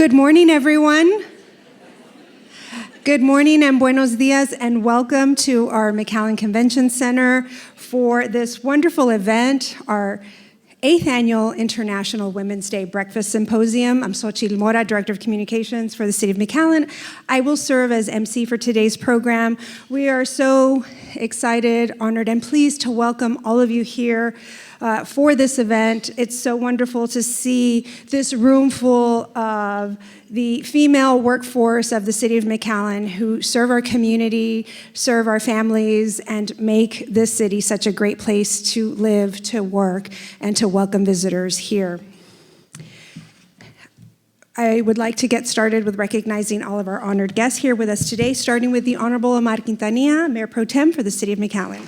Good morning, everyone. Good morning and buenos dias, and welcome to our McAllen Convention Center for this wonderful event, our 8th Annual International Women's Day Breakfast Symposium. I'm Xochitl Mora, Director of Communications for the City of McAllen. I will serve as MC for today's program. We are so excited, honored, and pleased to welcome all of you here for this event. It's so wonderful to see this room full of the female workforce of the City of McAllen who serve our community, serve our families, and make this city such a great place to live, to work, and to welcome visitors here. I would like to get started with recognizing all of our honored guests here with us today, starting with the Honorable Omar Quintanilla, Mayor Pro Tem for the City of McAllen.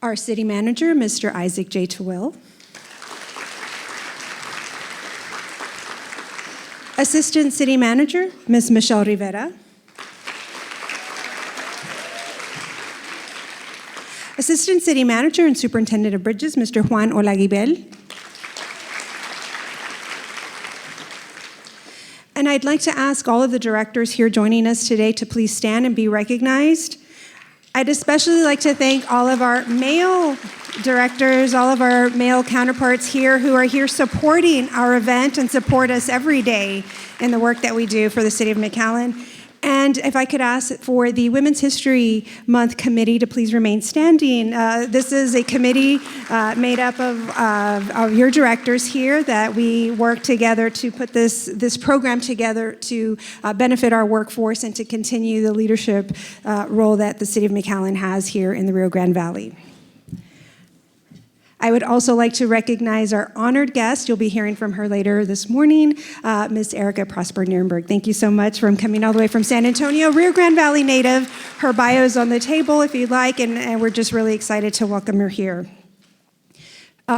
Our City Manager, Mr. Isaac J. Tawil. Assistant City Manager, Ms. Michelle Rivera. Assistant City Manager and Superintendent of Bridges, Mr. Juan Olaguibel. And I'd like to ask all of the directors here joining us today to please stand and be recognized. I'd especially like to thank all of our male directors, all of our male counterparts here who are here supporting our event and support us every day in the work that we do for the City of McAllen. And if I could ask for the Women's History Month Committee to please remain standing. This is a committee made up of your directors here that we work together to put this program together to benefit our workforce and to continue the leadership role that the City of McAllen has here in the Rio Grande Valley. I would also like to recognize our honored guest. You'll be hearing from her later this morning, Ms. Erica Prosper-Nirenberg. Thank you so much for coming all the way from San Antonio, Rio Grande Valley native. Her bio is on the table if you'd like, and we're just really excited to welcome her here.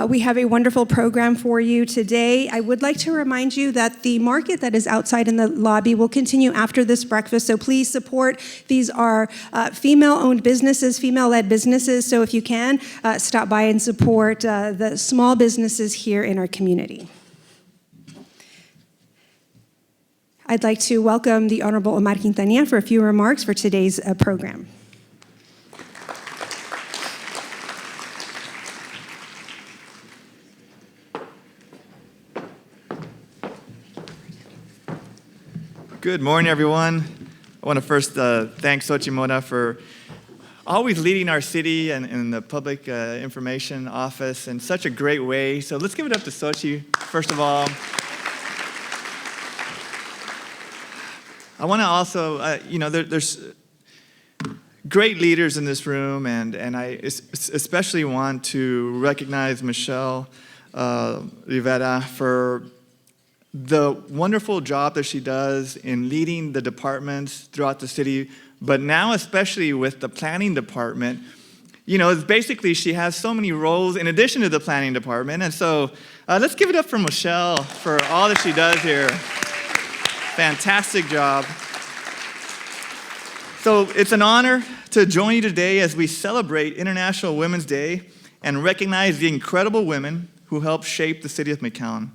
We have a wonderful program for you today. I would like to remind you that the market that is outside in the lobby will continue after this breakfast, so please support. These are female-owned businesses, female-led businesses, so if you can, stop by and support the small businesses here in our community. I'd like to welcome the Honorable Omar Quintanilla for a few remarks for today's program. Good morning, everyone. I want to first thank Xochitl Mora for always leading our city and the public information office in such a great way. So let's give it up to Xochitl, first of all. I want to also, there's great leaders in this room, and I especially want to recognize Michelle Rivera for the wonderful job that she does in leading the departments throughout the city, but now especially with the planning department. You know, it's basically she has so many roles in addition to the planning department, and so let's give it up for Michelle for all that she does here. Fantastic job. So it's an honor to join you today as we celebrate International Women's Day and recognize the incredible women who helped shape the City of McAllen.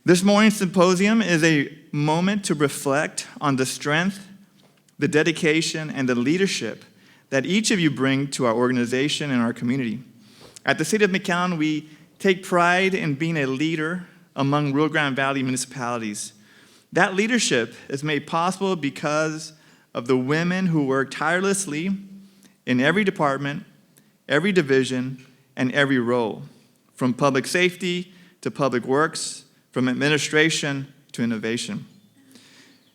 This morning's symposium is a moment to reflect on the strength, the dedication, and the leadership that each of you bring to our organization and our community. At the City of McAllen, we take pride in being a leader among Rio Grande Valley municipalities. That leadership is made possible because of the women who work tirelessly in every department, every division, and every role, from public safety to public works, from administration to innovation.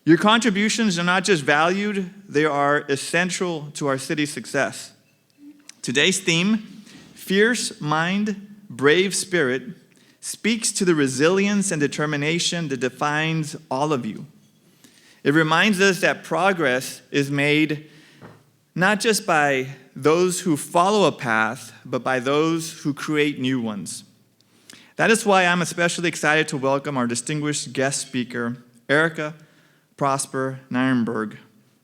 Your contributions are not just valued, they are essential to our city's success. Today's theme, Fierce Mind, Brave Spirit, speaks to the resilience and determination that defines all of you. It reminds us that progress is made not just by those who follow a path, but by those who create new ones. That is why I'm especially excited to welcome our distinguished guest speaker, Erica Prosper-Nirenberg,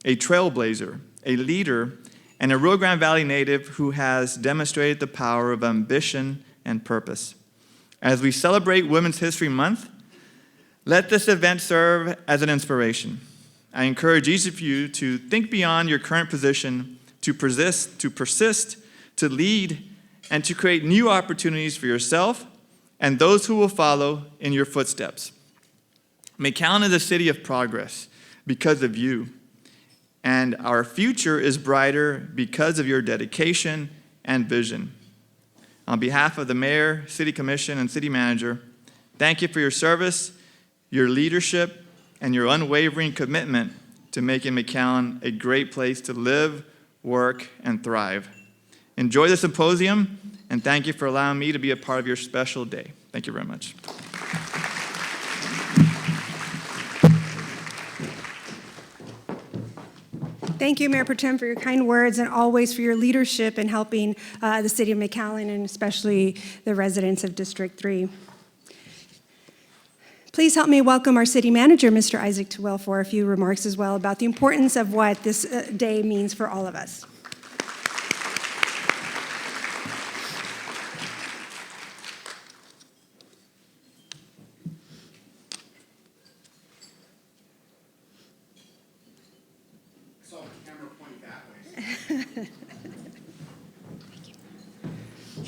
a trailblazer, a leader, and a Rio Grande Valley native who has demonstrated the power of ambition and purpose. As we celebrate Women's History Month, let this event serve as an inspiration. I encourage each of you to think beyond your current position, to persist, to lead, and to create new opportunities for yourself and those who will follow in your footsteps. McAllen is a city of progress because of you, and our future is brighter because of your dedication and vision. On behalf of the Mayor, City Commission, and City Manager, thank you for your service, your leadership, and your unwavering commitment to making McAllen a great place to live, work, and thrive. Enjoy the symposium, and thank you for allowing me to be a part of your special day. Thank you very much. Thank you, Mayor Pro Tem, for your kind words and always for your leadership in helping the City of McAllen and especially the residents of District 3. Please help me welcome our City Manager, Mr. Isaac Tawil, for a few remarks as well about the importance of what this day means for all of us.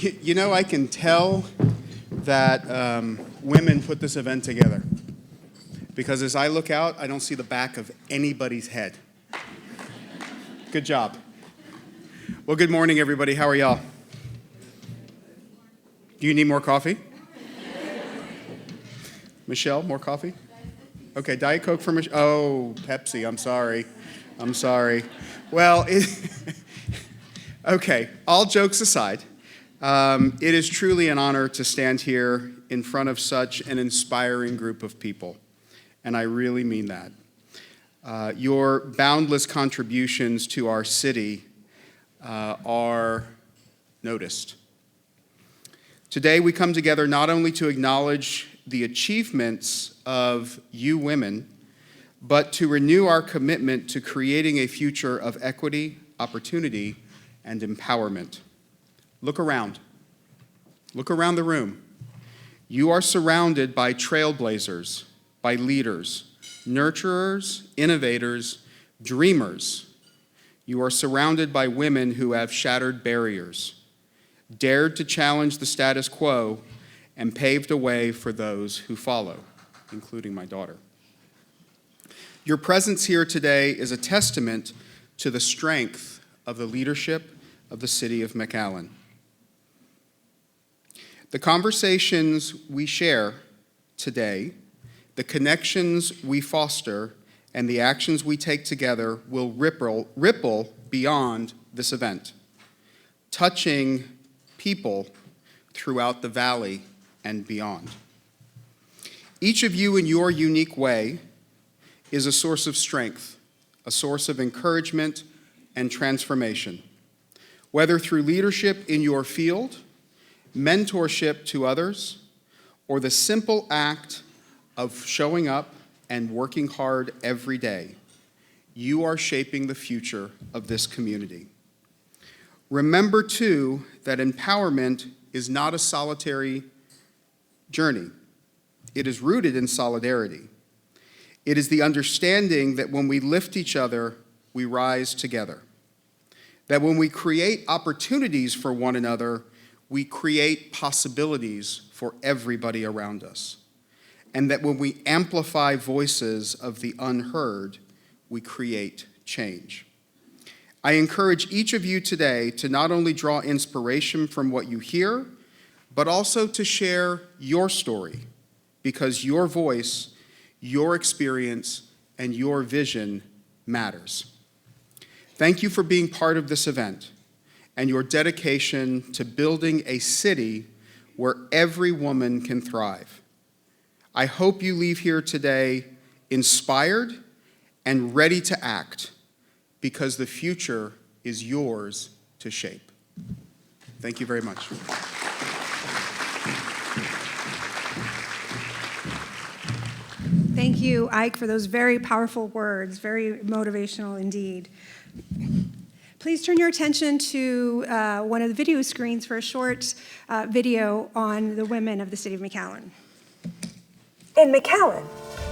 You know, I can tell that women put this event together because as I look out, I don't see the back of anybody's head. Good job. Well, good morning, everybody. How are y'all? Do you need more coffee? Michelle, more coffee? Okay, Diet Coke for Michelle. Oh, Pepsi. I'm sorry. Well, okay, all jokes aside, it is truly an honor to stand here in front of such an inspiring group of people, and I really mean that. Your boundless contributions to our city are noticed. Today, we come together not only to acknowledge the achievements of you women, but to renew our commitment to creating a future of equity, opportunity, and empowerment. Look around. Look around the room. You are surrounded by trailblazers, by leaders, nurturers, innovators, dreamers. You are surrounded by women who have shattered barriers, dared to challenge the status quo, and paved a way for those who follow, including my daughter. Your presence here today is a testament to the strength of the leadership of the City of McAllen. The conversations we share today, the connections we foster, and the actions we take together will ripple beyond this event, touching people throughout the valley and beyond. Each of you in your unique way is a source of strength, a source of encouragement and transformation, whether through leadership in your field, mentorship to others, or the simple act of showing up and working hard every day. You are shaping the future of this community. Remember, too, that empowerment is not a solitary journey. It is rooted in solidarity. It is the understanding that when we lift each other, we rise together. That when we create opportunities for one another, we create possibilities for everybody around us. And that when we amplify voices of the unheard, we create change. I encourage each of you today to not only draw inspiration from what you hear, but also to share your story, because your voice, your experience, and your vision matters. Thank you for being part of this event and your dedication to building a city where every woman can thrive. I hope you leave here today inspired and ready to act, because the future is yours to shape. Thank you very much. Thank you, Ike, for those very powerful words, very motivational indeed. Please turn your attention to one of the video screens for a short video on the women of the City of McAllen. In McAllen,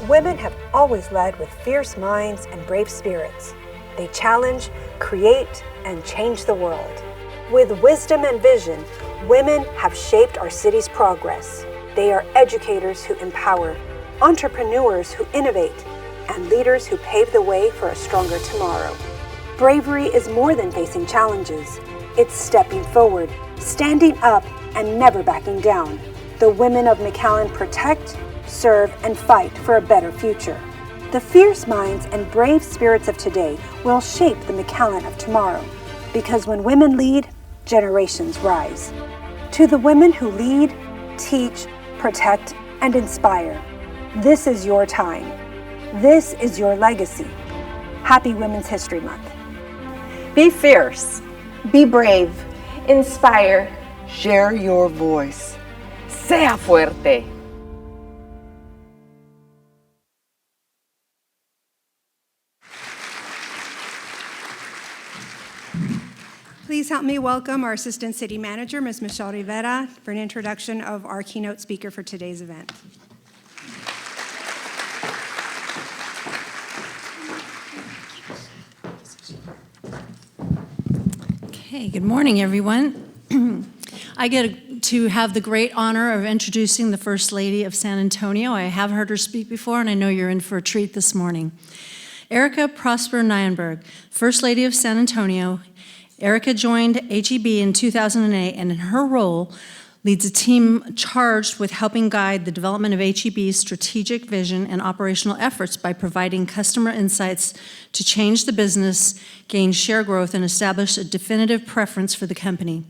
women have always led with fierce minds and brave spirits. They challenge, create, and change the world. With wisdom and vision, women have shaped our city's progress. They are educators who empower, entrepreneurs who innovate, and leaders who pave the way for a stronger tomorrow. Bravery is more than facing challenges. It's stepping forward, standing up, and never backing down. The women of McAllen protect, serve, and fight for a better future. The fierce minds and brave spirits of today will shape the McAllen of tomorrow, because when women lead, generations rise. To the women who lead, teach, protect, and inspire, this is your time. This is your legacy. Happy Women's History Month. Be fierce, be brave, inspire, share your voice. Sea fuerte. Please help me welcome our Assistant City Manager, Ms. Michelle Rivera, for an introduction of our keynote speaker for today's event. Okay, good morning, everyone. I get to have the great honor of introducing the First Lady of San Antonio. I have heard her speak before, and I know you're in for a treat this morning. Erica Prosper Nienberg, First Lady of San Antonio. Erica joined HEB in 2008, and in her role, leads a team charged with helping guide the development of HEB's strategic vision and operational efforts by providing customer insights to change the business, gain share growth, and establish a definitive preference for the company.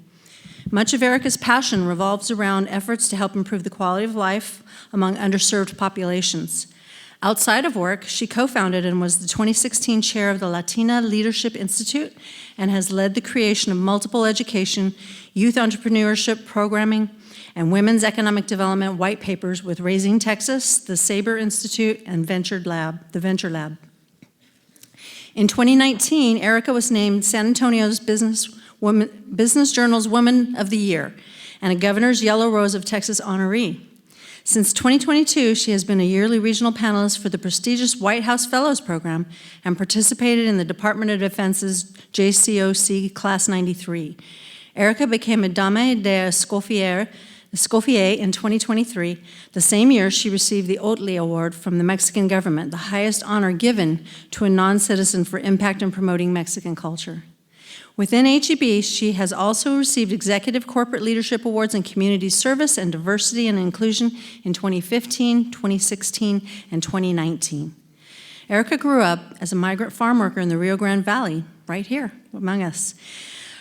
Much of Erica's passion revolves around efforts to help improve the quality of life among underserved populations. Outside of work, she co-founded and was the 2016 chair of the Latina Leadership Institute and has led the creation of multiple education, youth entrepreneurship programming, and women's economic development white papers with Raising Texas, the Sabre Institute, and the Venture Lab. In 2019, Erica was named San Antonio's Business Journal's Woman of the Year and a Governor's Yellow Rose of Texas honoree. Since 2022, she has been a yearly regional panelist for the prestigious White House Fellows Program and participated in the Department of Defense's JCOC Class 93. Erica became a Dame de Escoffier in 2023. The same year, she received the Otley Award from the Mexican government, the highest honor given to a non-citizen for impact in promoting Mexican culture. Within HEB, she has also received Executive Corporate Leadership Awards in Community Service and Diversity and Inclusion in 2015, 2016, and 2019. Erica grew up as a migrant farm worker in the Rio Grande Valley, right here among us.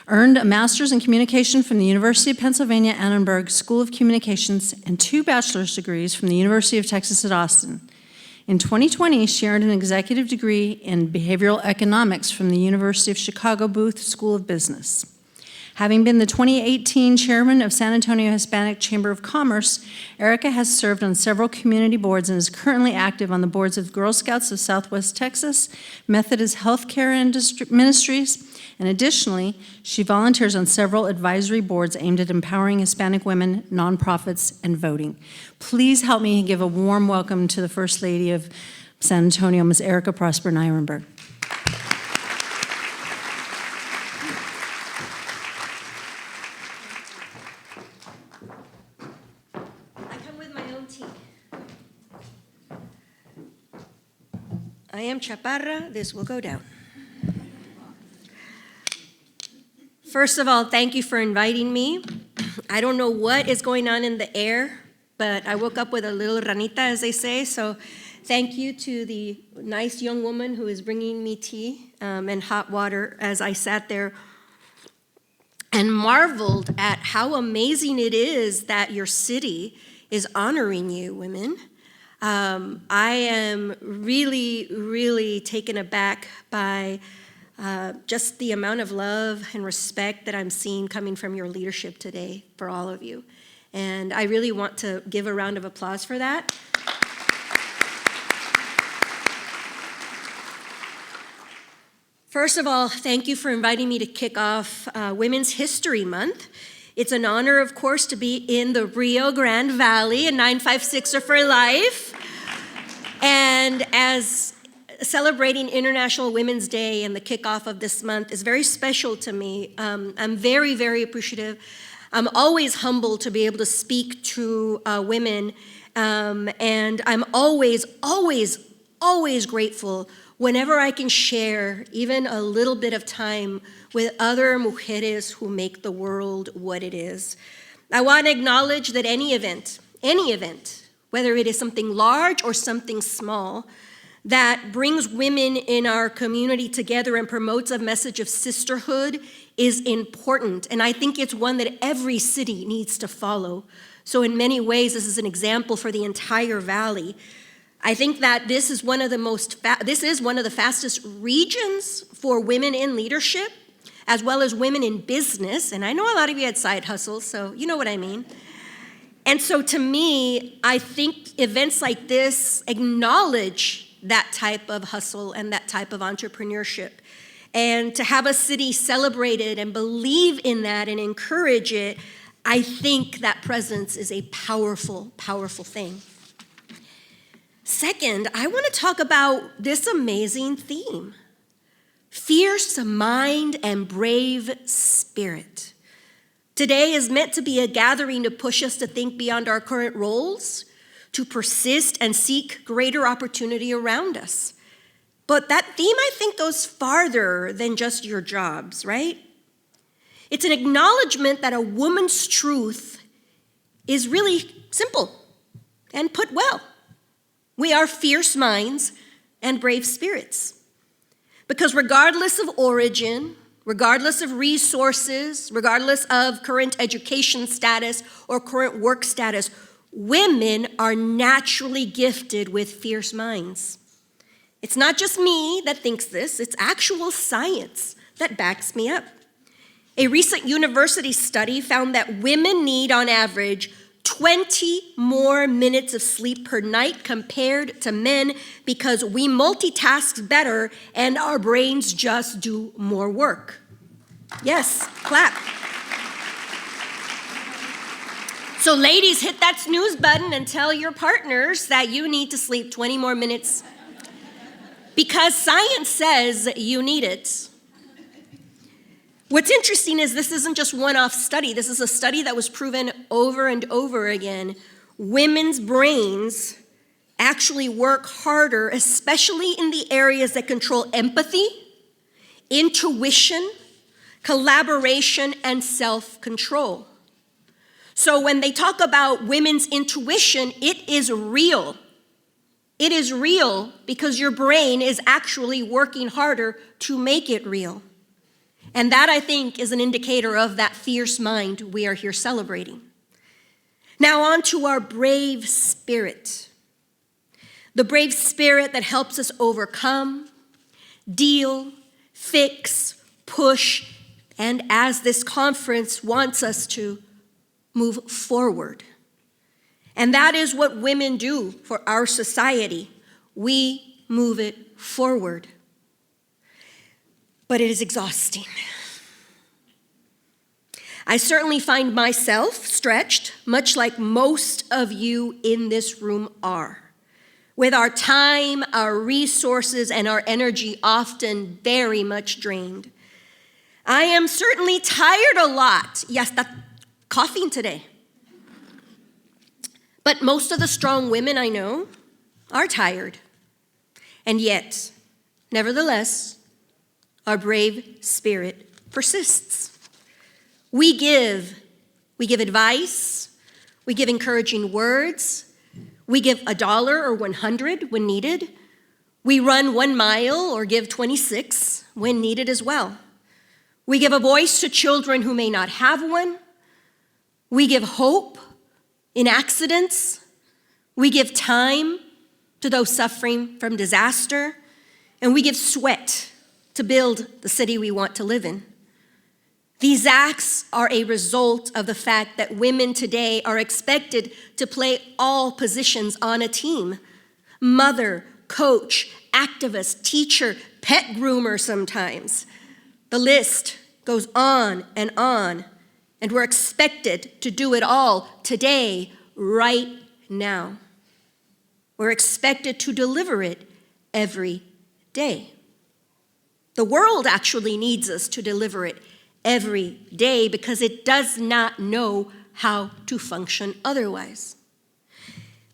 Earned a master's in communication from the University of Pennsylvania Annenberg School of Communications and 2 bachelor's degrees from the University of Texas at Austin. In 2020, she earned an executive degree in behavioral economics from the University of Chicago Booth School of Business. Having been the 2018 chairman of San Antonio Hispanic Chamber of Commerce, Erica has served on several community boards and is currently active on the boards of Girl Scouts of Southwest Texas, Methodist Healthcare Ministries, and additionally, she volunteers on several advisory boards aimed at empowering Hispanic women, nonprofits, and voting. Please help me give a warm welcome to the First Lady of San Antonio, Ms. Erica Prosper Nienberg. I come with my own tea. I am chaparra, this will go down. First of all, thank you for inviting me. I don't know what is going on in the air, but I woke up with a little ranita, as they say, so thank you to the nice young woman who is bringing me tea and hot water as I sat there and marveled at how amazing it is that your city is honoring you, women. I am really, really taken aback by just the amount of love and respect that I'm seeing coming from your leadership today for all of you. And I really want to give a round of applause for that. First of all, thank you for inviting me to kick off Women's History Month. It's an honor, of course, to be in the Rio Grande Valley, and 956er for life. And as celebrating International Women's Day and the kickoff of this month is very special to me. I'm very, very appreciative. I'm always humbled to be able to speak to women, and I'm always, always, always grateful whenever I can share even a little bit of time with other mujeres who make the world what it is. I want to acknowledge that any event, whether it is something large or something small, that brings women in our community together and promotes a message of sisterhood is important. And I think it's one that every city needs to follow. So in many ways, this is an example for the entire valley. I think that this is one of the fastest regions for women in leadership, as well as women in business. And I know a lot of you had side hustles, so you know what I mean. And so to me, I think events like this acknowledge that type of hustle and that type of entrepreneurship. And to have a city celebrate it and believe in that and encourage it, I think that presence is a powerful, powerful thing. Second, I want to talk about this amazing theme: fierce mind and brave spirit. Today is meant to be a gathering to push us to think beyond our current roles, to persist and seek greater opportunity around us. But that theme, I think, goes farther than just your jobs, right? It's an acknowledgement that a woman's truth is really simple and put well. We are fierce minds and brave spirits. Because regardless of origin, regardless of resources, regardless of current education status or current work status, women are naturally gifted with fierce minds. It's not just me that thinks this, it's actual science that backs me up. A recent university study found that women need, on average, 20 more minutes of sleep per night compared to men because we multitask better and our brains just do more work. Yes, clap. So ladies, hit that snooze button and tell your partners that you need to sleep 20 more minutes because science says you need it. What's interesting is this isn't just one-off study. This is a study that was proven over and over again. Women's brains actually work harder, especially in the areas that control empathy, intuition, collaboration, and self-control. So when they talk about women's intuition, it is real. It is real because your brain is actually working harder to make it real. And that, I think, is an indicator of that fierce mind we are here celebrating. Now on to our brave spirit. The brave spirit that helps us overcome, deal, fix, push, and as this conference wants us to, move forward. And that is what women do for our society. We move it forward. But it is exhausting. I certainly find myself stretched, much like most of you in this room are, with our time, our resources, and our energy often very much drained. I am certainly tired a lot. Yes, that's coughing today. But most of the strong women I know are tired. And yet, nevertheless, our brave spirit persists. We give advice, we give encouraging words, we give $1 or 100 when needed. We run 1 mile or give 26 when needed as well. We give a voice to children who may not have one. We give hope in accidents. We give time to those suffering from disaster. And we give sweat to build the city we want to live in. These acts are a result of the fact that women today are expected to play all positions on a team: mother, coach, activist, teacher, pet groomer sometimes. The list goes on, and we're expected to do it all today, right now. We're expected to deliver it every day. The world actually needs us to deliver it every day because it does not know how to function otherwise.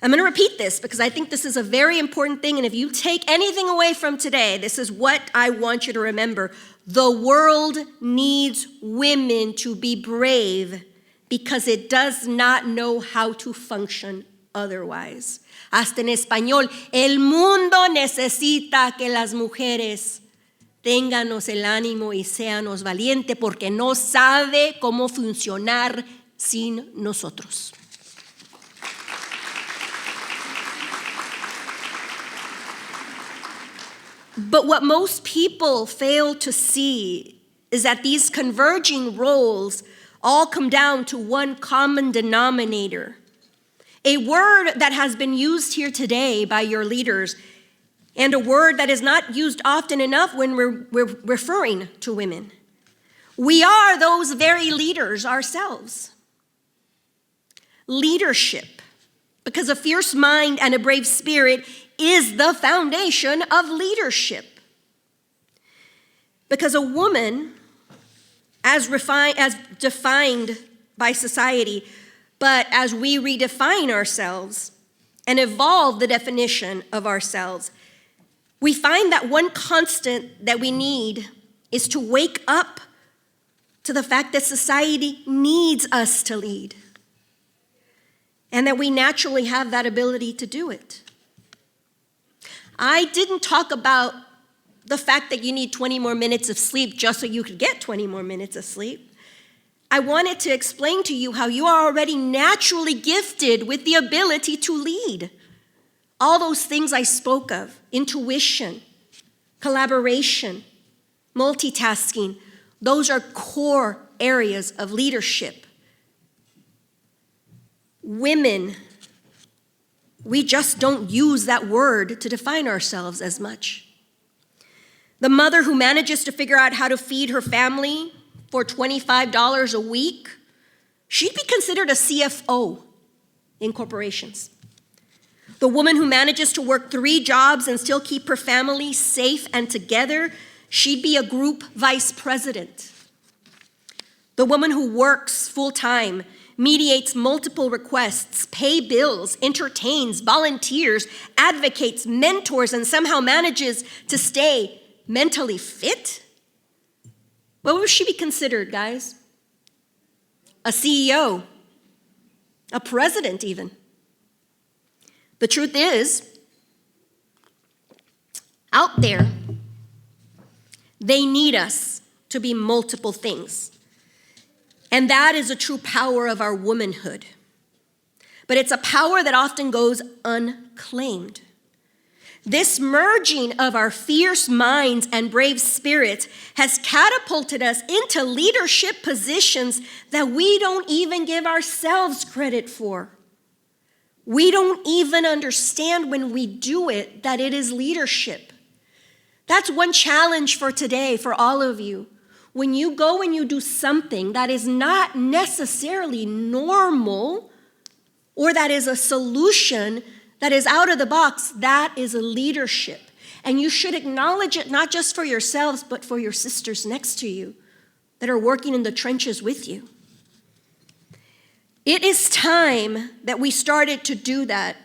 I'm going to repeat this because I think this is a very important thing, and if you take anything away from today, this is what I want you to remember. The world needs women to be brave because it does not know how to function otherwise. Hasta en español, el mundo necesita que las mujeres ténganos el ánimo y séanos valiente porque no sabe cómo funcionar sin nosotros. But what most people fail to see is that these converging roles all come down to one common denominator. A word that has been used here today by your leaders, and a word that is not used often enough when we're referring to women. We are those very leaders ourselves. Leadership, because a fierce mind and a brave spirit is the foundation of leadership. Because a woman, as defined by society, but as we redefine ourselves and evolve the definition of ourselves, we find that one constant that we need is to wake up to the fact that society needs us to lead, and that we naturally have that ability to do it. I didn't talk about the fact that you need 20 more minutes of sleep just so you could get 20 more minutes of sleep. I wanted to explain to you how you are already naturally gifted with the ability to lead. All those things I spoke of, intuition, collaboration, multitasking, those are core areas of leadership. Women, we just don't use that word to define ourselves as much. The mother who manages to figure out how to feed her family for $25 a week, she'd be considered a CFO in corporations. The woman who manages to work 3 jobs and still keep her family safe and together, she'd be a group vice president. The woman who works full-time, mediates multiple requests, pays bills, entertains, volunteers, advocates, mentors, and somehow manages to stay mentally fit? What would she be considered, guys? A CEO, a president even. The truth is, out there, they need us to be multiple things. And that is a true power of our womanhood. But it's a power that often goes unclaimed. This merging of our fierce minds and brave spirits has catapulted us into leadership positions that we don't even give ourselves credit for. We don't even understand when we do it that it is leadership. That's one challenge for today for all of you. When you go and you do something that is not necessarily normal or that is a solution that is out of the box, that is a leadership. And you should acknowledge it not just for yourselves, but for your sisters next to you that are working in the trenches with you. It is time that we started to do that.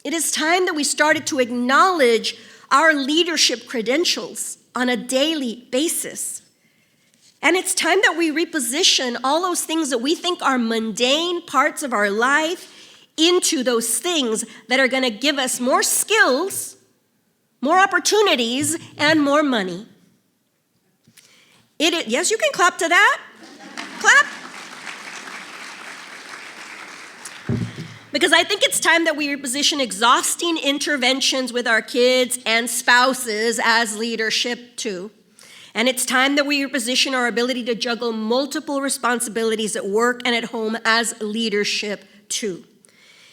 It is time that we started to acknowledge our leadership credentials on a daily basis. And it's time that we reposition all those things that we think are mundane parts of our life into those things that are going to give us more skills, more opportunities, and more money. Yes, you can clap to that. Clap. Because I think it's time that we reposition exhausting interventions with our kids and spouses as leadership too. And it's time that we reposition our ability to juggle multiple responsibilities at work and at home as leadership too.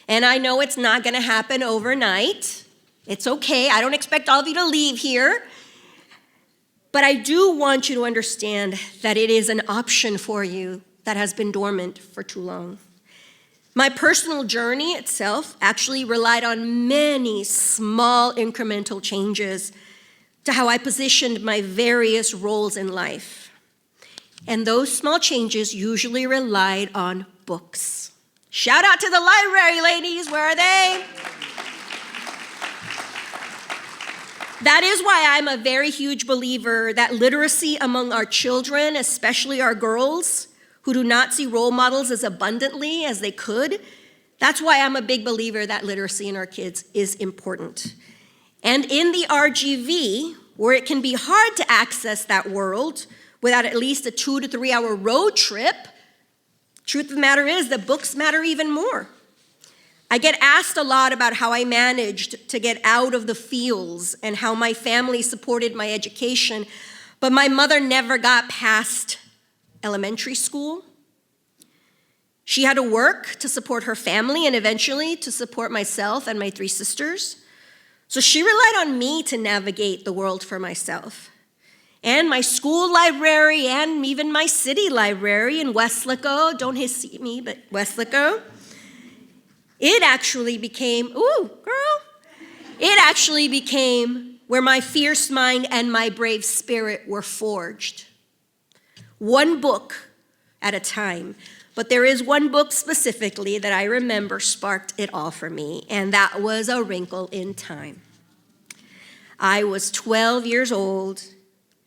And I know it's not going to happen overnight. It's okay. I don't expect all of you to leave here But I do want you to understand that it is an option for you that has been dormant for too long. My personal journey itself actually relied on many small incremental changes to how I positioned my various roles in life. And those small changes usually relied on books. Shout out to the library, ladies, where are they? That is why I'm a very huge believer that literacy among our children, especially our girls, who do not see role models as abundantly as they could, that's why I'm a big believer that literacy in our kids is important. And in the RGV, where it can be hard to access that world without at least a 2 to 3 hour road trip, truth of the matter is that books matter even more. I get asked a lot about how I managed to get out of the fields and how my family supported my education, but my mother never got past elementary school. She had to work to support her family and eventually to support myself and my 3 sisters. So she relied on me to navigate the world for myself. And my school library and even my city library in Weslaco, don't hit me, but Weslaco, it actually became where my fierce mind and my brave spirit were forged. One book at a time. But there is one book specifically that I remember sparked it all for me, and that was A Wrinkle in Time. I was 12 years old.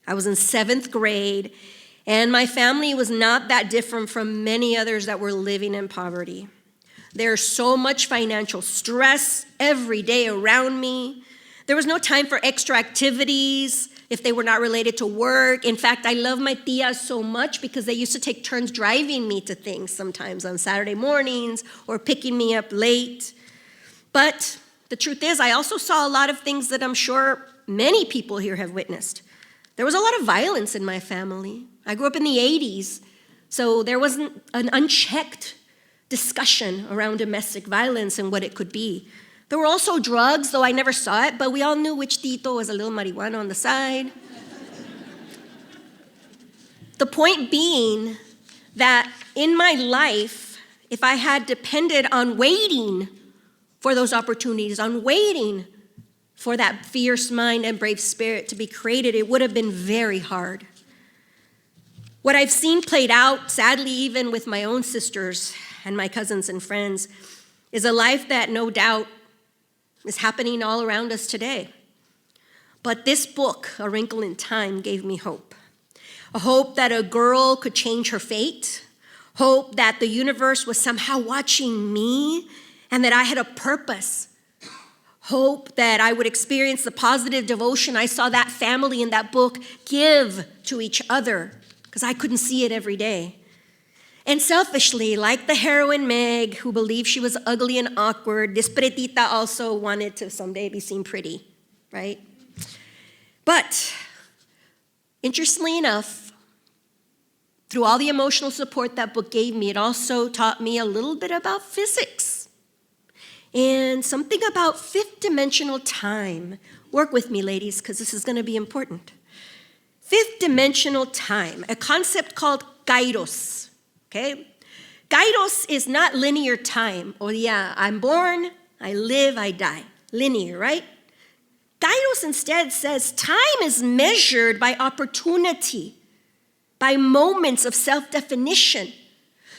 I was in 7th grade, and my family was not that different from many others that were living in poverty. There's so much financial stress every day around me. There was no time for extra activities if they were not related to work. In fact, I love my tias so much because they used to take turns driving me to things sometimes on Saturday mornings or picking me up late. But the truth is, I also saw a lot of things that I'm sure many people here have witnessed. There was a lot of violence in my family. I grew up in the 80s, so there wasn't an unchecked discussion around domestic violence and what it could be. There were also drugs, though I never saw it, but we all knew which tito was a little marijuana on the side. The point being that in my life, if I had depended on waiting for those opportunities, on waiting for that fierce mind and brave spirit to be created, it would have been very hard. What I've seen played out, sadly, even with my own sisters and my cousins and friends, is a life that no doubt is happening all around us today. But this book, A Wrinkle in Time, gave me hope. A hope that a girl could change her fate. Hope that the universe was somehow watching me and that I had a purpose. Hope that I would experience the positive devotion I saw that family in that book give to each other, because I couldn't see it every day. And selfishly, like the heroine Meg, who believed she was ugly and awkward, this pretita also wanted to someday be seen pretty, right? But interestingly enough, through all the emotional support that book gave me, it also taught me a little bit about physics and something about fifth dimensional time. Work with me, ladies, because this is going to be important. Fifth dimensional time, a concept called kairos. Okay? Kairos is not linear time. Oh yeah, I'm born, I live, I die. Linear, right? Kairos instead says time is measured by opportunity, by moments of self-definition,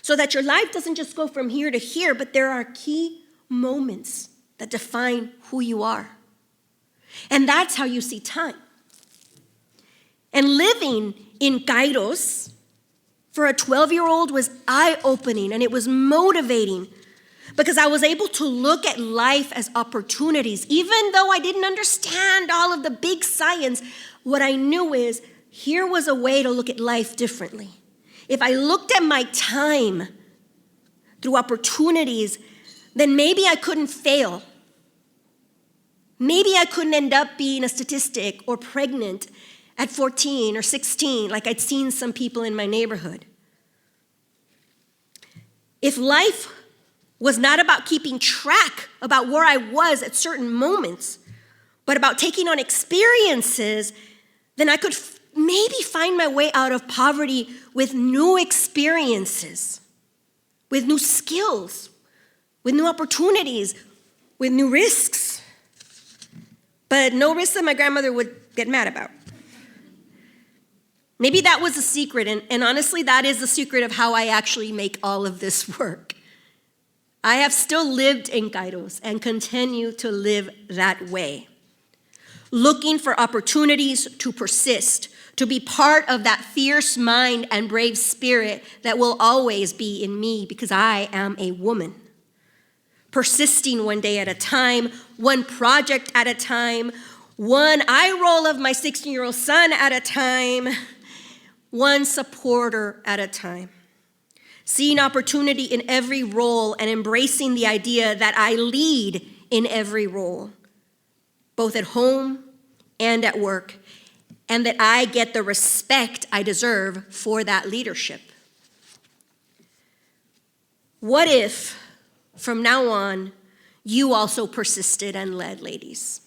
so that your life doesn't just go from here to here, but there are key moments that define who you are. And that's how you see time. And living in Kairos for a 12-year-old was eye-opening, and it was motivating because I was able to look at life as opportunities. Even though I didn't understand all of the big science, what I knew is here was a way to look at life differently. If I looked at my time through opportunities, then maybe I couldn't fail. Maybe I couldn't end up being a statistic or pregnant at 14 or 16, like I'd seen some people in my neighborhood. If life was not about keeping track about where I was at certain moments, but about taking on experiences, then I could maybe find my way out of poverty with new experiences, with new skills, with new opportunities, with new risks. But no risks that my grandmother would get mad about. Maybe that was the secret, and honestly, that is the secret of how I actually make all of this work. I have still lived in Kairos and continue to live that way. Looking for opportunities to persist, to be part of that fierce mind and brave spirit that will always be in me because I am a woman. Persisting one day at a time, one project at a time, one eye roll of my 16-year-old son at a time, one supporter at a time. Seeing opportunity in every role and embracing the idea that I lead in every role, both at home and at work, and that I get the respect I deserve for that leadership. What if, from now on, you also persisted and led, ladies?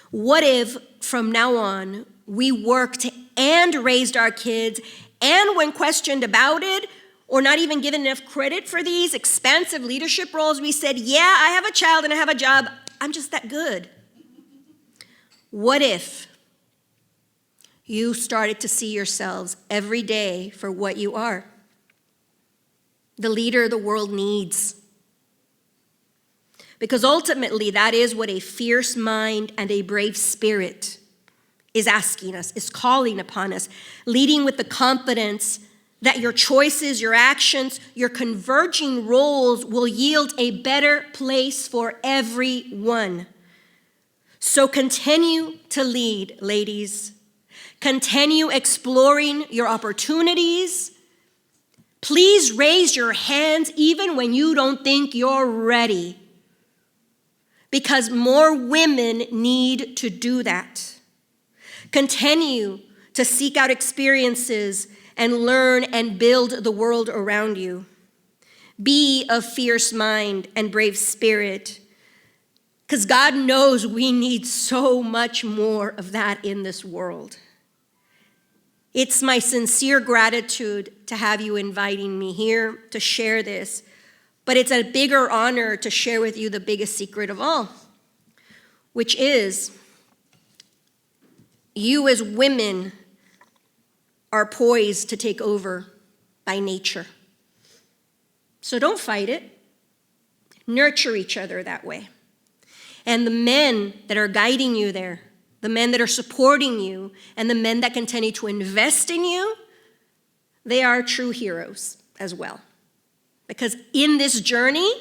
What if, from now on, we worked and raised our kids, and when questioned about it, or not even given enough credit for these expansive leadership roles, we said, yeah, I have a child and I have a job, I'm just that good? What if you started to see yourselves every day for what you are? The leader the world needs. Because ultimately, that is what a fierce mind and a brave spirit is asking us, is calling upon us, leading with the confidence that your choices, your actions, your converging roles will yield a better place for everyone. So continue to lead, ladies. Continue exploring your opportunities. Please raise your hands even when you don't think you're ready, because more women need to do that. Continue to seek out experiences and learn and build the world around you. Be of fierce mind and brave spirit, because God knows we need so much more of that in this world. It's my sincere gratitude to have you inviting me here to share this, but it's a bigger honor to share with you the biggest secret of all, which is you as women are poised to take over by nature. So don't fight it. Nurture each other that way. And the men that are guiding you there, the men that are supporting you, and the men that continue to invest in you, they are true heroes as well. Because in this journey,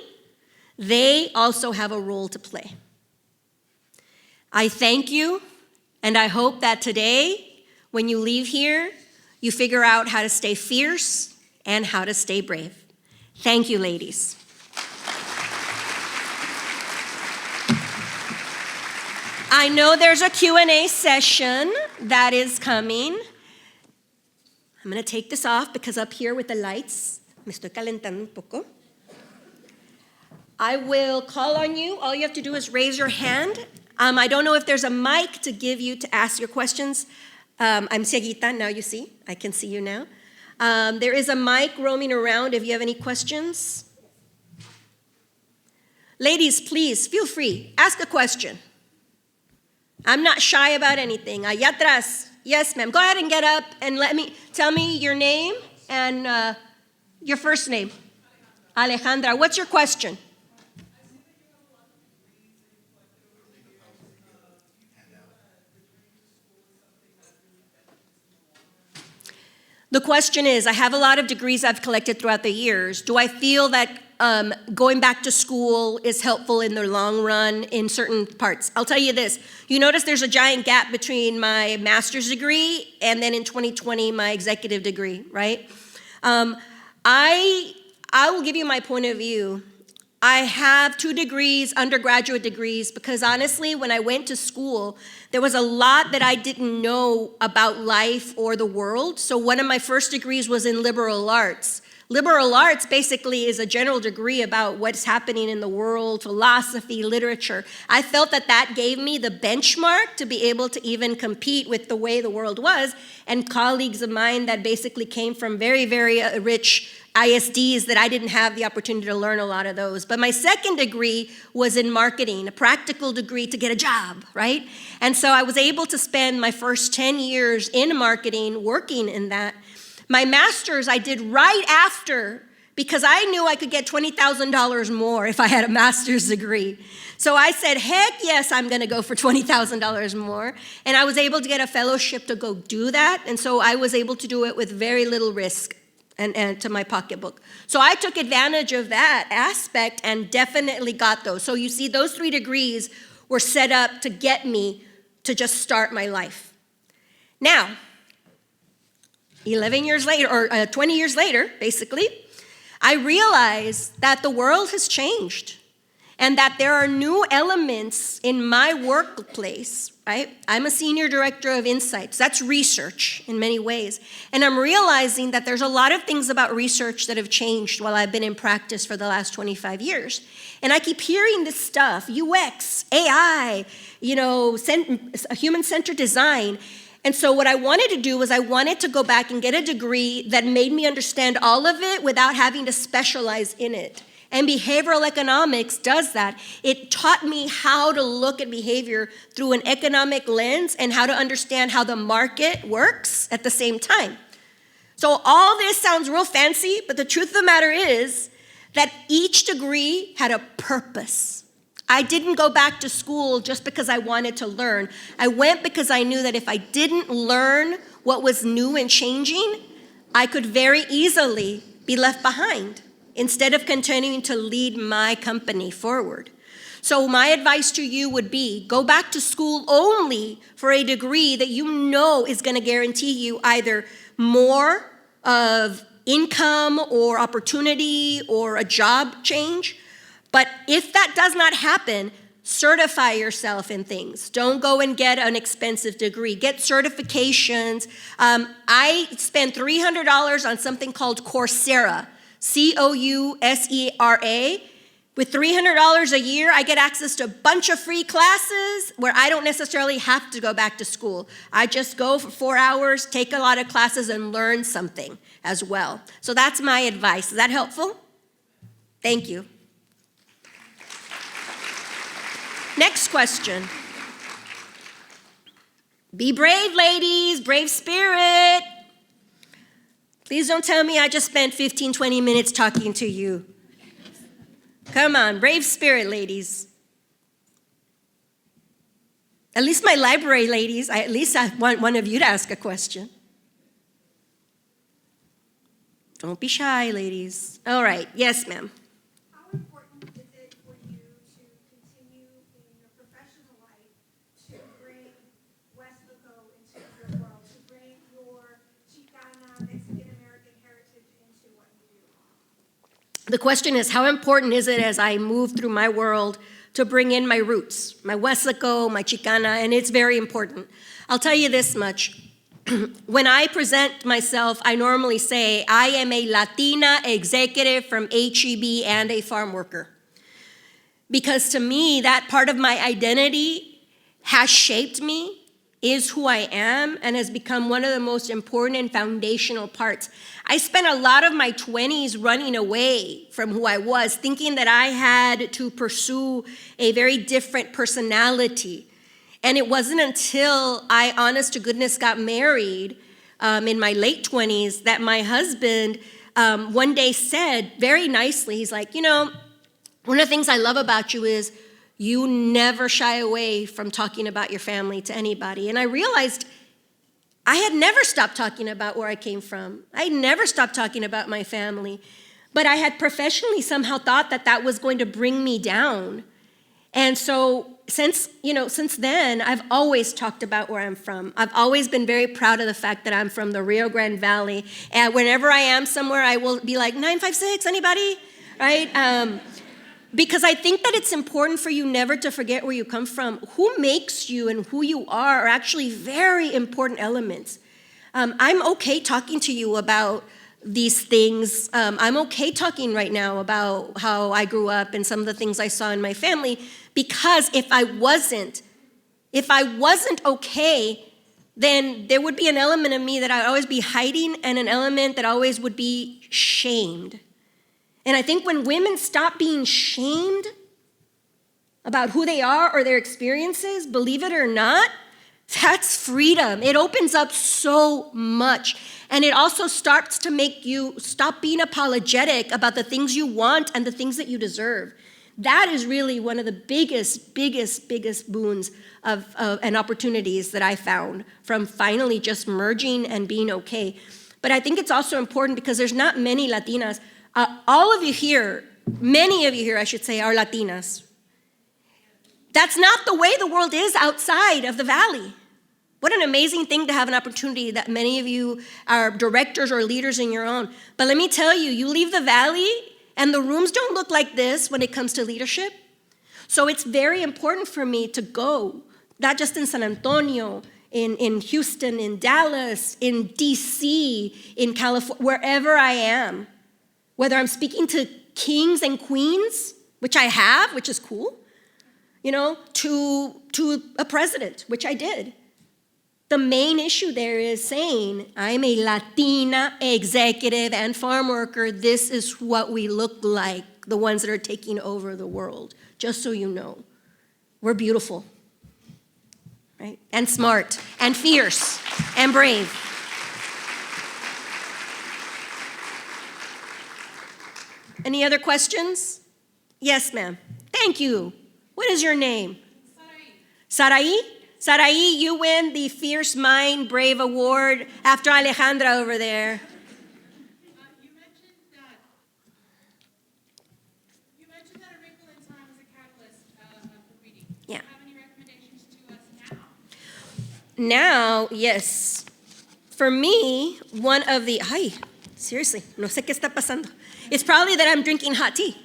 they also have a role to play. I thank you, and I hope that today, when you leave here, you figure out how to stay fierce and how to stay brave. Thank you, ladies. I know there's a Q&A session that is coming. I'm going to take this off because up here with the lights, me estoy calentando un poco. I will call on you. All you have to do is raise your hand. I don't know if there's a mic to give you to ask your questions. I'm cieguita, now you see. I can see you now. There is a mic roaming around if you have any questions. Ladies, please, feel free. Ask a question. I'm not shy about anything. Allá atrás. Yes, ma'am. Go ahead and get up and tell me your name and your first name. Alejandra. What's your question? The question is, I have a lot of degrees I've collected throughout the years. Do I feel that going back to school is helpful in the long run in certain parts? I'll tell you this. You notice there's a giant gap between my master's degree and then in 2020, my executive degree, right? I will give you my point of view. I have 2 degrees, undergraduate degrees, because honestly, when I went to school, there was a lot that I didn't know about life or the world. So one of my first degrees was in liberal arts, Liberal arts basically is a general degree about what's happening in the world, philosophy, literature. I felt that that gave me the benchmark to be able to even compete with the way the world was, and colleagues of mine that basically came from very, very rich ISDs that I didn't have the opportunity to learn a lot of those. But my second degree was in marketing, a practical degree to get a job, right? And so I was able to spend my first 10 years in marketing working in that. My master's I did right after, because I knew I could get $20,000 more if I had a master's degree. So I said, heck yes, I'm gonna go for $20,000 more. And I was able to get a fellowship to go do that. And so I was able to do it with very little risk and to my pocketbook. So I took advantage of that aspect and definitely got those. So you see, those 3 degrees were set up to get me to just start my life. Now, 11 years later, or 20 years later, basically, I realized that the world has changed and that there are new elements in my workplace, right? I'm a senior director of insights. That's research in many ways. And I'm realizing that there's a lot of things about research that have changed while I've been in practice for the last 25 years. And I keep hearing this stuff, UX, AI, human-centered design. And so what I wanted to do was I wanted to go back and get a degree that made me understand all of it without having to specialize in it. And behavioral economics does that. It taught me how to look at behavior through an economic lens and how to understand how the market works at the same time. So all this sounds real fancy, but the truth of the matter is that each degree had a purpose. I didn't go back to school just because I wanted to learn. I went because I knew that if I didn't learn what was new and changing, I could very easily be left behind instead of continuing to lead my company forward. So my advice to you would be, go back to school only for a degree that you know is going to guarantee you either more of income or opportunity or a job change. But if that does not happen, certify yourself in things. Don't go and get an expensive degree. Get certifications. I spent $300 on something called Coursera, Cousera. With $300 a year, I get access to a bunch of free classes where I don't necessarily have to go back to school. I just go for 4 hours, take a lot of classes, and learn something as well. So that's my advice. Is that helpful? Thank you. Next question. Be brave, ladies, brave spirit. Please don't tell me I just spent 15, 20 minutes talking to you. Come on, brave spirit, ladies. At least my library ladies, I want one of you to ask a question. Don't be shy, ladies. All right, yes, ma'am. How important is it for you to continue in your professional life to bring Westlaco into your world, to bring your Chicana, Mexican-American heritage into what you do? The question is, how important is it as I move through my world to bring in my roots, my Westlaco, my Chicana, and it's very important. I'll tell you this much. When I present myself, I normally say, I am a Latina executive from HEB and a farm worker. Because to me, that part of my identity has shaped me, is who I am, and has become one of the most important and foundational parts. I spent a lot of my 20s running away from who I was, thinking that I had to pursue a very different personality. And it wasn't until I, honest to goodness, got married in my late 20s that my husband one day said very nicely, he's like, one of the things I love about you is you never shy away from talking about your family to anybody. And I realized I had never stopped talking about where I came from. I had never stopped talking about my family. But I had professionally somehow thought that that was going to bring me down. And so since then, I've always talked about where I'm from. I've always been very proud of the fact that I'm from the Rio Grande Valley. And whenever I am somewhere, I will be like, 956, anybody? Right? Because I think that it's important for you never to forget where you come from. Who makes you and who you are actually very important elements. I'm okay talking to you about these things. I'm okay talking right now about how I grew up and some of the things I saw in my family, because if I wasn't okay, then there would be an element of me that I'd always be hiding and an element that always would be shamed. And I think when women stop being shamed about who they are or their experiences, believe it or not, that's freedom. It opens up so much. And it also starts to make you stop being apologetic about the things you want and the things that you deserve. That is really one of the biggest boons and opportunities that I found from finally just merging and being okay. But I think it's also important because there's not many Latinas. All of you here, many of you here, I should say, are Latinas. That's not the way the world is outside of the Valley. What an amazing thing to have an opportunity that many of you are directors or leaders in your own. But let me tell you, you leave the Valley and the rooms don't look like this when it comes to leadership. So it's very important for me to go, not just in San Antonio, in Houston, in Dallas, in DC, in California, wherever I am. Whether I'm speaking to kings and queens, which I have, which is cool, to a president, which I did. The main issue there is saying, I'm a Latina executive and farm worker. This is what we look like, the ones that are taking over the world. Just so you know, we're beautiful, right? And smart, and fierce, and brave. Any other questions? Yes, ma'am. Thank you. What is your name? Sarai. Sarai, you win the Fierce Mind Brave Award after Alejandra over there. You mentioned that A Wrinkle in Time was a catalyst for reading. Yeah. Do you have any recommendations to us now? Now, yes. For me, one of the, seriously, no sé qué está pasando. It's probably that I'm drinking hot tea.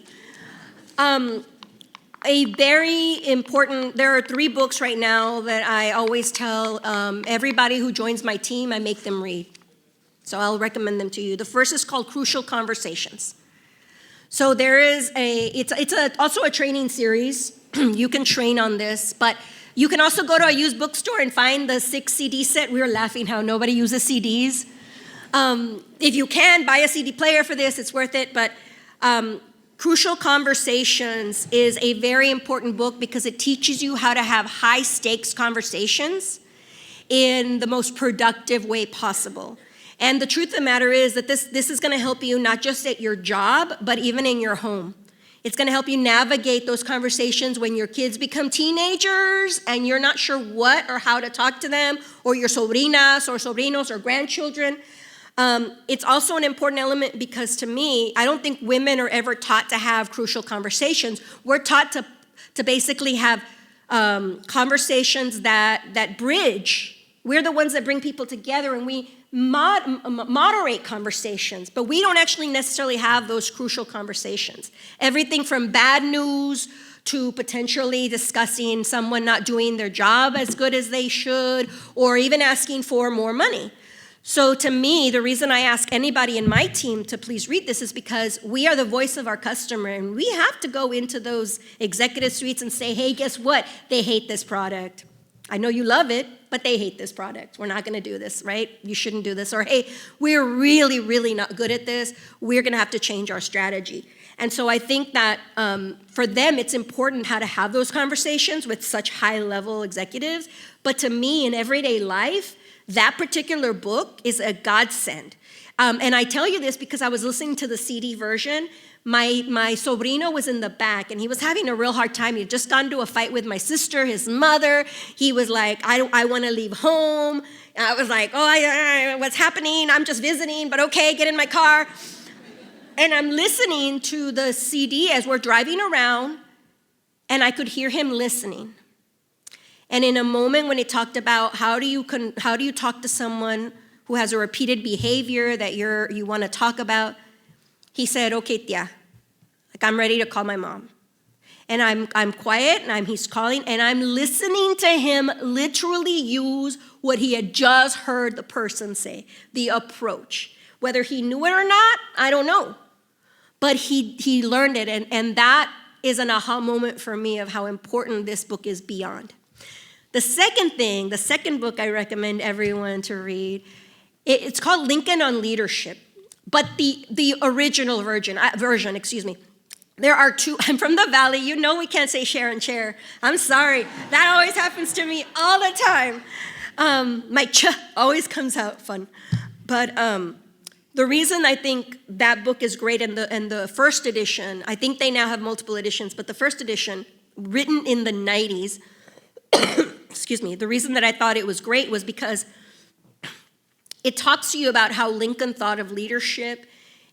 A very important, there are 3 books right now that I always tell everybody who joins my team, I make them read. So I'll recommend them to you. The first is called Crucial Conversations. So there is also a training series. You can train on this, but you can also go to a used bookstore and find the 6 CD set. We were laughing how nobody uses CDs. If you can, buy a CD player for this, it's worth it, but Crucial Conversations is a very important book because it teaches you how to have high-stakes conversations in the most productive way possible. And the truth of the matter is that this is going to help you not just at your job, but even in your home. It's going to help you navigate those conversations when your kids become teenagers and you're not sure what or how to talk to them, or your sobrinas or sobrinos or grandchildren. It's also an important element because to me, I don't think women are ever taught to have crucial conversations. We're taught to basically have conversations that bridge. We're the ones that bring people together and we moderate conversations, but we don't actually necessarily have those crucial conversations. Everything from bad news to potentially discussing someone not doing their job as good as they should, or even asking for more money. So to me, the reason I ask anybody in my team to please read this is because we are the voice of our customer, and we have to go into those executive suites and say, hey, guess what? They hate this product. I know you love it, but they hate this product. We're not gonna do this, right? You shouldn't do this. Or, hey, we're really, really not good at this. We're gonna have to change our strategy. And so I think that for them, it's important how to have those conversations with such high-level executives. But to me, in everyday life, that particular book is a godsend. And I tell you this because I was listening to the CD version. My sobrino was in the back, and he was having a real hard time. He had just gone to a fight with my sister, his mother. He was like, I want to leave home. And I was like, what's happening? I'm just visiting, but okay, get in my car. And I'm listening to the CD as we're driving around, and I could hear him listening. And in a moment when he talked about how do you talk to someone who has a repeated behavior that you want to talk about, he said, okay, tia, like I'm ready to call my mom. And I'm quiet, and he's calling, and I'm listening to him literally use what he had just heard the person say, the approach. Whether he knew it or not, I don't know. But he learned it, and that is an aha moment for me of how important this book is beyond. The second book I recommend everyone to read, it's called Lincoln on Leadership, but the original version, There are two. I'm from the Valley. You know we can't say share and chair. I'm sorry. That always happens to me all the time. My ch always comes out fun. But the reason I think that book is great, and the first edition, I think they now have multiple editions, but the first edition, written in the 90s, excuse me, the reason that I thought it was great was because it talks to you about how Lincoln thought of leadership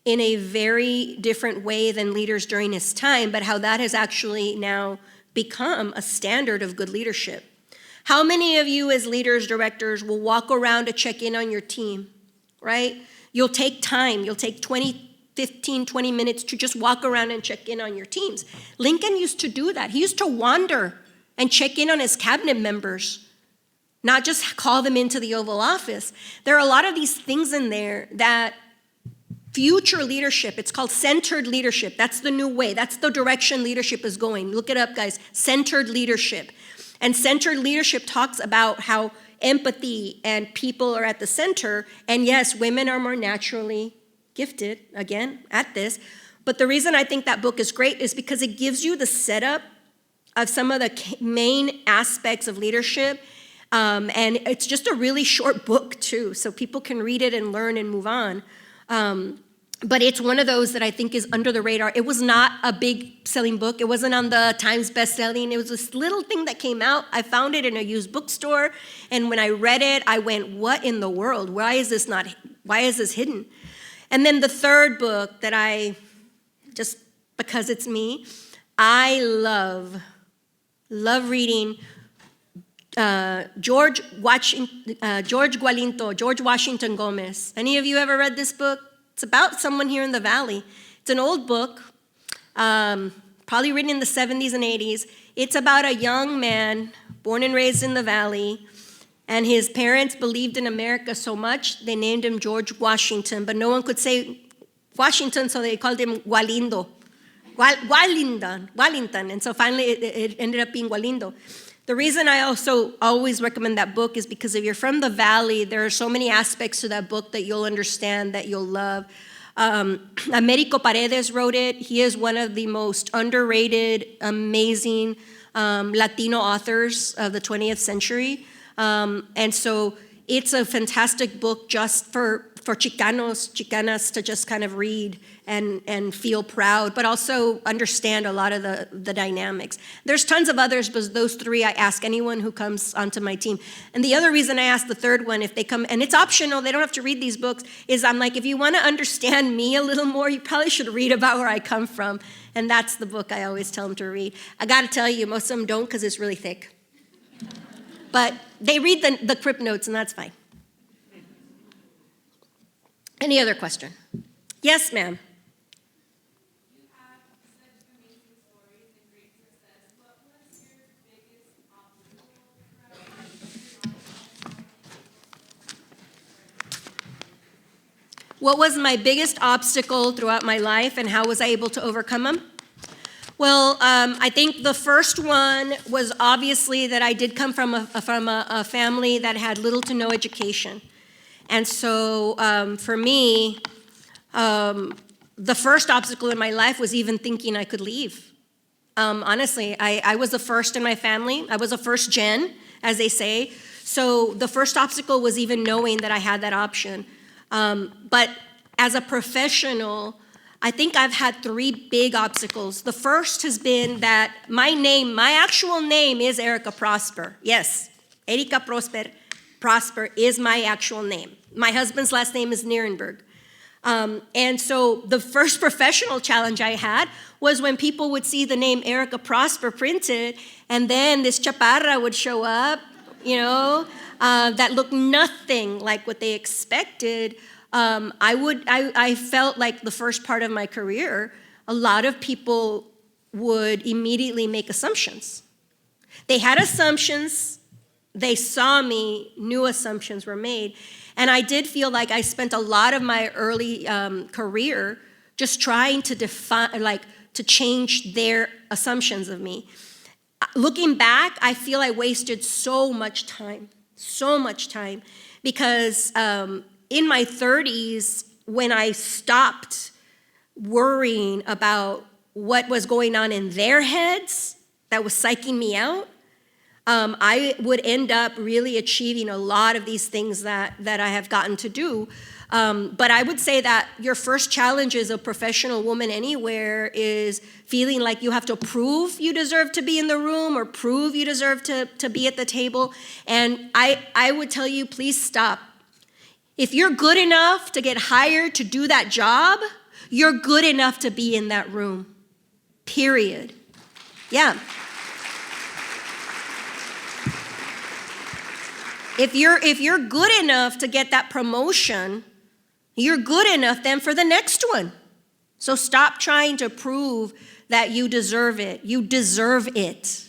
in a very different way than leaders during his time, but how that has actually now become a standard of good leadership. How many of you as leaders, directors, will walk around to check in on your team, right? You'll take time, you'll take 15, 20 minutes to just walk around and check in on your teams. Lincoln used to do that. He used to wander and check in on his cabinet members, not just call them into the Oval Office. There are a lot of these things in there that future leadership, it's called centered leadership. That's the new way. That's the direction leadership is going. Look it up, guys. Centered leadership. And centered leadership talks about how empathy and people are at the center. And yes, women are more naturally gifted, again, at this. But the reason I think that book is great is because it gives you the setup of some of the main aspects of leadership. And it's just a really short book, too, so people can read it and learn and move on. But it's one of those that I think is under the radar. It was not a big selling book. It wasn't on the Times best-selling. It was this little thing that came out. I found it in a used bookstore, and when I read it, I went, what in the world? Why is this hidden? And then the third book that I, just because it's me, I love reading George Washington Gomez. Any of you ever read this book? It's about someone here in the Valley. It's an old book, probably written in the 70s and 80s. It's about a young man born and raised in the Valley, and his parents believed in America so much, they named him George Washington, but no one could say Washington, so they called him Walindo. Wallington, and so finally it ended up being Walindo. The reason I also always recommend that book is because if you're from the Valley, there are so many aspects to that book that you'll understand, that you'll love. Americo Paredes wrote it. He is one of the most underrated, amazing Latino authors of the 20th century. And so it's a fantastic book just for Chicanos, Chicanas to just kind of read and feel proud, but also understand a lot of the dynamics. There's tons of others, but those three I ask anyone who comes onto my team. And the other reason I ask the third one, if they come, and it's optional, they don't have to read these books, is I'm like, if you want to understand me a little more, you probably should read about where I come from. And that's the book I always tell them to read. I got to tell you, most of them don't because it's really thick. But they read the Crip Notes, and that's fine. Any other question? Yes, ma'am. You have such amazing stories and great success. What was your biggest obstacle? What was my biggest obstacle throughout my life, and how was I able to overcome them? Well, I think the first one was obviously that I did come from a family that had little to no education. And so for me, the first obstacle in my life was even thinking I could leave. Honestly, I was the first in my family. I was a first gen, as they say. So the first obstacle was even knowing that I had that option. But as a professional, I think I've had three big obstacles. The first has been that my actual name is Erica Prosper. Yes, Erica Prosper is my actual name. My husband's last name is Nierenberg. And so the first professional challenge I had was when people would see the name Erica Prosper printed, and then this chaparra would show up, that looked nothing like what they expected. I felt like the first part of my career, a lot of people would immediately make assumptions. They had assumptions, they saw me, new assumptions were made. And I did feel like I spent a lot of my early career just trying to define, like, to change their assumptions of me. Looking back, I feel I wasted so much time, because in my 30s, when I stopped worrying about what was going on in their heads that was psyching me out, I would end up really achieving a lot of these things that I have gotten to do. But I would say that your first challenge as a professional woman anywhere is feeling like you have to prove you deserve to be in the room or prove you deserve to be at the table. And I would tell you, please stop. If you're good enough to get hired to do that job, you're good enough to be in that room, period. Yeah. If you're good enough to get that promotion, you're good enough then for the next one. So stop trying to prove that you deserve it. You deserve it.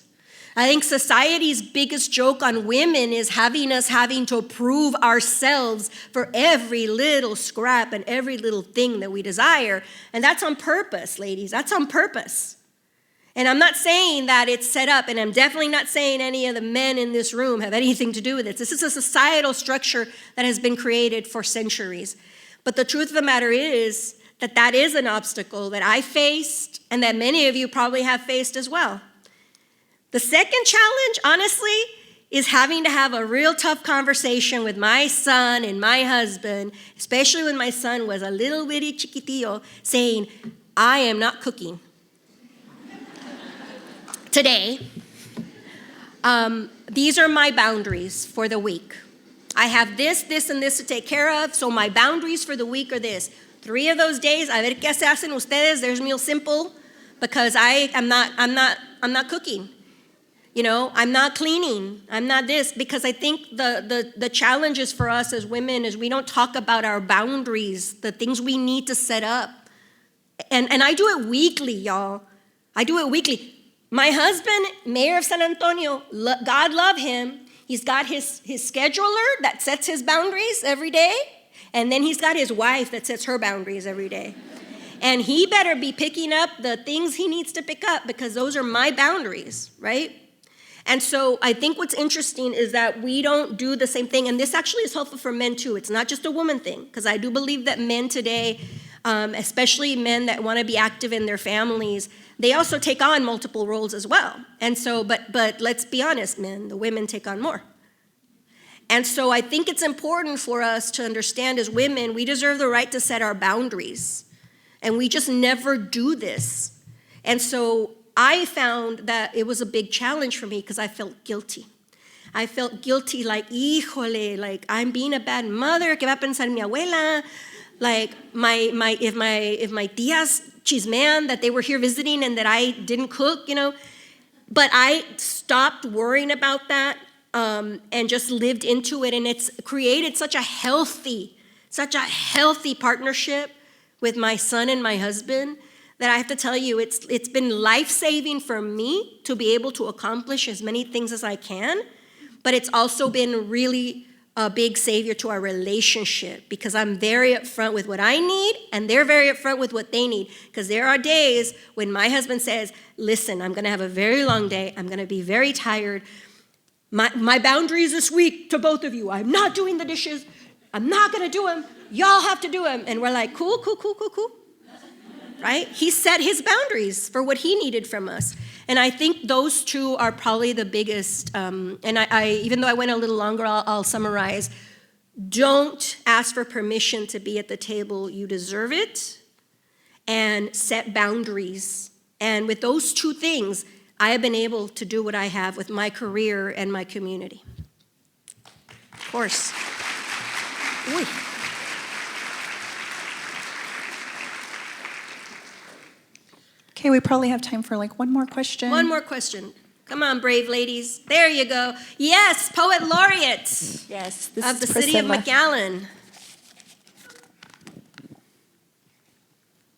I think society's biggest joke on women is having to prove ourselves for every little scrap and every little thing that we desire. And that's on purpose, ladies. That's on purpose. And I'm not saying that it's set up, and I'm definitely not saying any of the men in this room have anything to do with it. This is a societal structure that has been created for centuries. But the truth of the matter is that is an obstacle that I faced and that many of you probably have faced as well. The second challenge, honestly, is having to have a real tough conversation with my son and my husband, especially when my son was a little bitty chiquitillo, saying, I am not cooking today. These are my boundaries for the week. I have this, and this to take care of, so my boundaries for the week are this. 3 of those days, a ver qué se hacen ustedes, there's meal simple, because I'm not cooking. You know, I'm not cleaning, I'm not this, because I think the challenges for us as women is we don't talk about our boundaries, the things we need to set up. And I do it weekly, y'all. I do it weekly. My husband, Mayor of San Antonio, God love him, he's got his scheduler that sets his boundaries every day, and then he's got his wife that sets her boundaries every day. And he better be picking up the things he needs to pick up because those are my boundaries, right? And so I think what's interesting is that we don't do the same thing, and this actually is helpful for men too. It's not just a woman thing, because I do believe that men today, especially men that want to be active in their families, they also take on multiple roles as well. And so, but let's be honest, men, the women take on more. And so I think it's important for us to understand as women, we deserve the right to set our boundaries. And we just never do this. And so I found that it was a big challenge for me because I felt guilty. I felt guilty, like, híjole, like I'm being a bad mother, ¿qué va a pensar mi abuela? Like if my tías chismean that they were here visiting and that I didn't cook, you know. But I stopped worrying about that and just lived into it, and it's created such a healthy partnership with my son and my husband that I have to tell you, it's been life-saving for me to be able to accomplish as many things as I can, but it's also been really a big savior to our relationship because I'm very upfront with what I need and they're very upfront with what they need. Because there are days when my husband says, listen, I'm gonna have a very long day, I'm gonna be very tired. My boundaries this week to both of you, I'm not doing the dishes, I'm not gonna do them, y'all have to do them. And we're like, cool. Right? He set his boundaries for what he needed from us. And I think those two are probably the biggest, and I even though I went a little longer, I'll summarize. Don't ask for permission to be at the table. You deserve it. And set boundaries. And with those two things, I have been able to do what I have with my career and my community. Of course. Uy. Okay, we probably have time for like one more question. One more question. Come on, brave ladies. There you go. Yes, Poet Laureate. Yes, this of the is City of Priscilla. McAllen.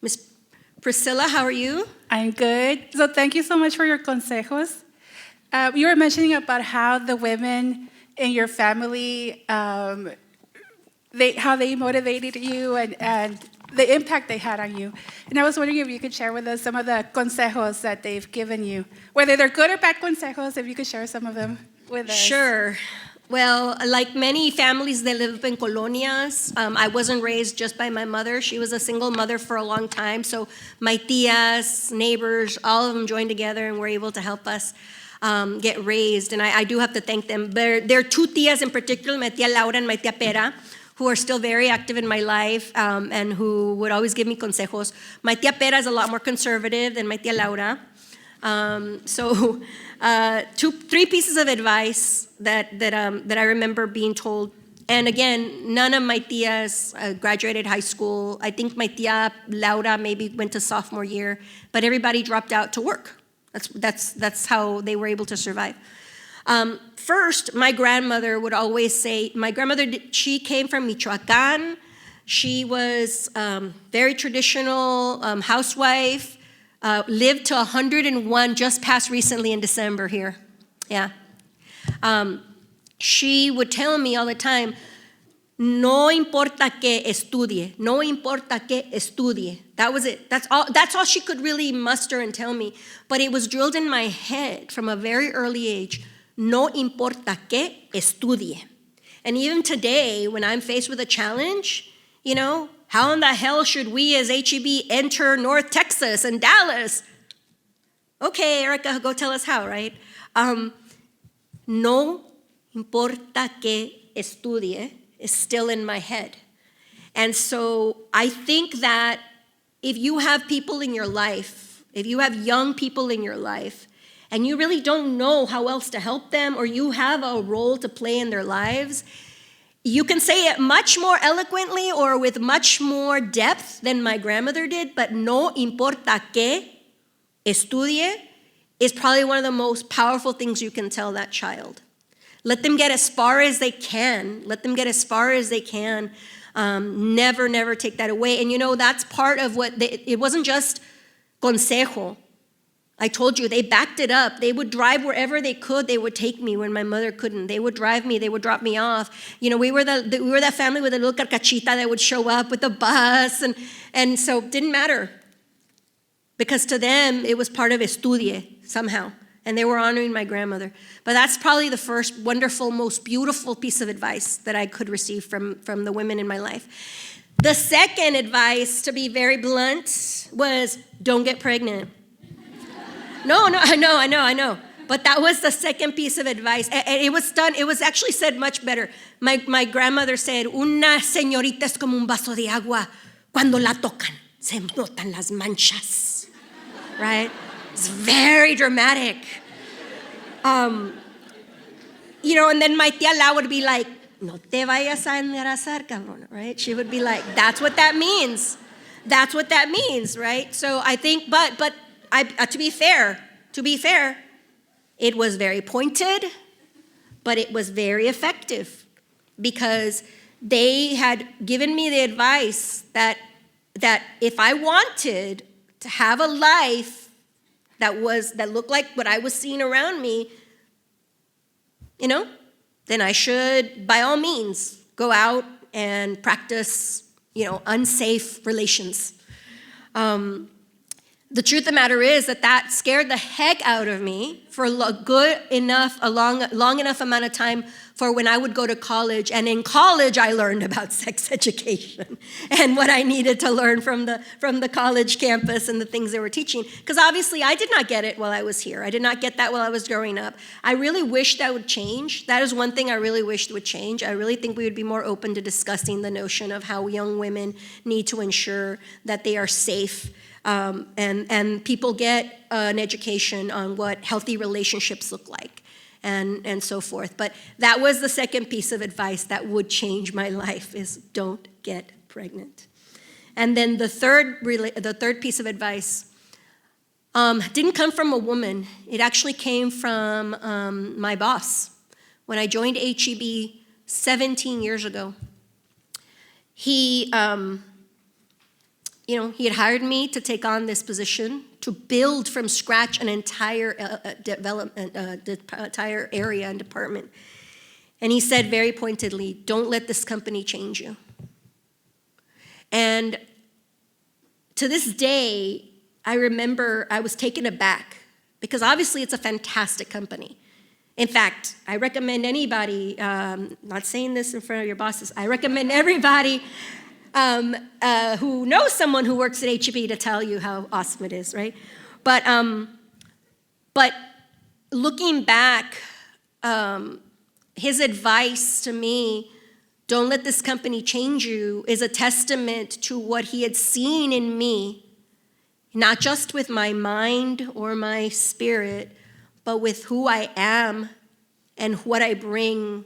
Miss Priscilla, how are you? I'm good. So thank you so much for your consejos. You were mentioning about how the women in your family, how they motivated you and the impact they had on you. And I was wondering if you could share with us some of the consejos that they've given you, whether they're good or bad consejos, if you could share some of them with us. Sure. Well, like many families that live in colonias, I wasn't raised just by my mother. She was a single mother for a long time. So my tias, neighbors, all of them joined together and were able to help us get raised. And I do have to thank them. There are two tias in particular, my tia Laura and my tia Pera, who are still very active in my life and who would always give me consejos. My tia Pera is a lot more conservative than my tia Laura. Three pieces of advice that I remember being told. And again, none of my tias graduated high school. I think my tia Laura maybe went to sophomore year, but everybody dropped out to work. That's how they were able to survive. First, my grandmother would always say, she came from Michoacán. She was very traditional housewife, lived to 101, just passed recently in December here. Yeah. She would tell me all the time, no importa que estudie, no importa que estudie. That was it. That's all she could really muster and tell me. But it was drilled in my head from a very early age, no importa que estudie. And even today, when I'm faced with a challenge, how in the hell should we as HEB enter North Texas and Dallas? Okay, Erica, go tell us how, right? No importa que estudie is still in my head. And so I think that if you have people in your life, if you have young people in your life, and you really don't know how else to help them, or you have a role to play in their lives, you can say it much more eloquently or with much more depth than my grandmother did, but no importa que estudie is probably one of the most powerful things you can tell that child. Let them get as far as they can. Let them get as far as they can. Never take that away. And that's part of what it wasn't just consejo. I told you, they backed it up. They would drive wherever they could. They would take me when my mother couldn't. They would drive me. They would drop me off. We were that family with a little carcachita that would show up with the bus. And so it didn't matter. Because to them, it was part of estudie somehow. And they were honoring my grandmother. But that's probably the first wonderful, most beautiful piece of advice that I could receive from the women in my life. The second advice, to be very blunt, was don't get pregnant. No, I know. But that was the second piece of advice. It was actually said much better. My grandmother said, una señorita es como un vaso de agua. Cuando la tocan, se notan las manchas. Right? It's very dramatic. And then my tia La would be like, no te vayas a embarazar, cabrón, right? She would be like, that's what that means. That's what that means, right? So I think, but to be fair, it was very pointed, but it was very effective because they had given me the advice that if I wanted to have a life that looked like what I was seeing around me, then I should, by all means, go out and practice, unsafe relations. The truth of the matter is that scared the heck out of me for a long enough amount of time for when I would go to college. And in college, I learned about sex education and what I needed to learn from the college campus and the things they were teaching. Because obviously, I did not get it while I was here. I did not get that while I was growing up. I really wish that would change. That is one thing I really wished would change. I really think we would be more open to discussing the notion of how young women need to ensure that they are safe and people get an education on what healthy relationships look like and so forth. But that was the second piece of advice that would change my life is don't get pregnant. And then the third piece of advice didn't come from a woman. It actually came from my boss. When I joined HEB 17 years ago, he had hired me to take on this position, to build from scratch an entire entire area and department. And he said very pointedly, don't let this company change you. And to this day, I remember I was taken aback because obviously it's a fantastic company. In fact, I recommend anybody, not saying this in front of your bosses, I recommend everybody who knows someone who works at HEB to tell you how awesome it is, right? But looking back, his advice to me, don't let this company change you, is a testament to what he had seen in me, not just with my mind or my spirit, but with who I am and what I bring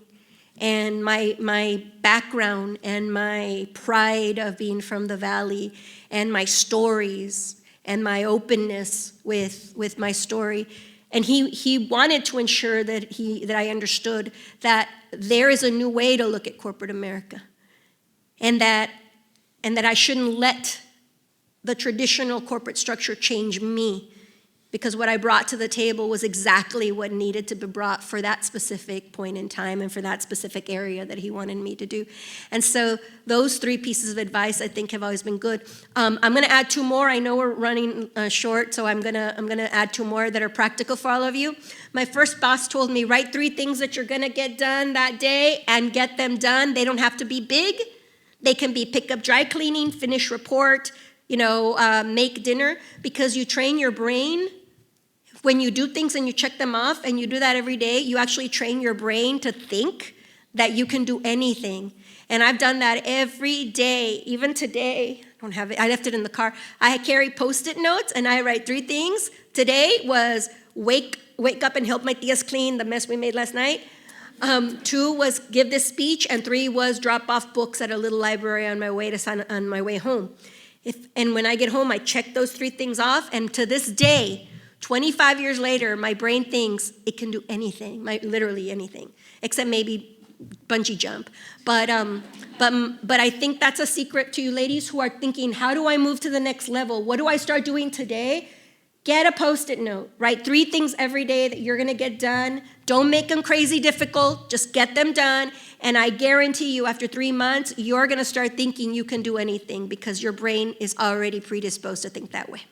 and my background and my pride of being from the Valley and my stories and my openness with my story. And he wanted to ensure that I understood that there is a new way to look at corporate America, and that I shouldn't let the traditional corporate structure change me, because what I brought to the table was exactly what needed to be brought for that specific point in time and for that specific area that he wanted me to do. And so those 3 pieces of advice I think have always been good. I'm going to add 2 more. I know we're running short, so I'm going to add 2 more that are practical for all of you. My first boss told me, write 3 things that you're going to get done that day and get them done. They don't have to be big. They can be pick up dry cleaning, finish report, make dinner, because you train your brain. When you do things and you check them off and you do that every day, you actually train your brain to think that you can do anything. And I've done that every day. Even today, I don't have it. I left it in the car. I carry Post-it notes and I write 3 things. Today was wake up and help my tias clean the mess we made last night. 2 was give this speech, and 3 was drop off books at a little library on my way home. And when I get home, I check those 3 things off, and to this day, 25 years later, my brain thinks it can do anything, literally anything, except maybe bungee jump. But I think that's a secret to you ladies who are thinking, how do I move to the next level? What do I start doing today? Get a Post-it note. Write 3 things every day that you're going to get done. Don't make them crazy difficult. Just get them done. And I guarantee you, after 3 months, you're going to start thinking you can do anything because your brain is already predisposed to think that way.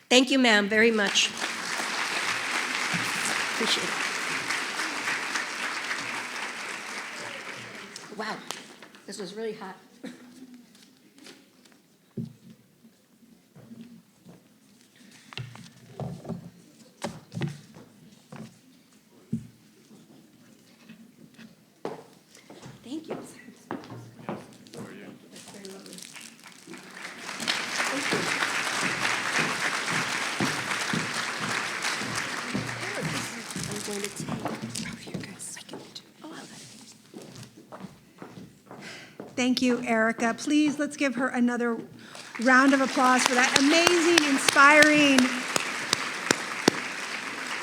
Thank you, ma'am, very much. Appreciate it. Wow, this was really hot. Thank you. That's very lovely. Thank you. Going to take. Oh, here, guys. Oh, I got it. Thank you, Erica. Please, let's give her another round of applause for that amazing, inspiring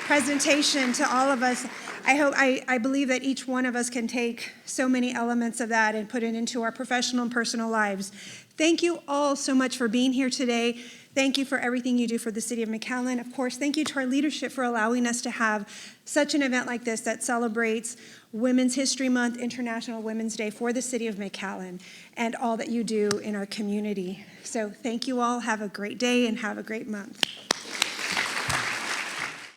presentation to all of us. I believe that each one of us can take so many elements of that and put it into our professional and personal lives. Thank you all so much for being here today. Thank you for everything you do for the City of McAllen. Of course, thank you to our leadership for allowing us to have such an event like this that celebrates Women's History Month, International Women's Day for the City of McAllen, and all that you do in our community. So thank you all. Have a great day and have a great month.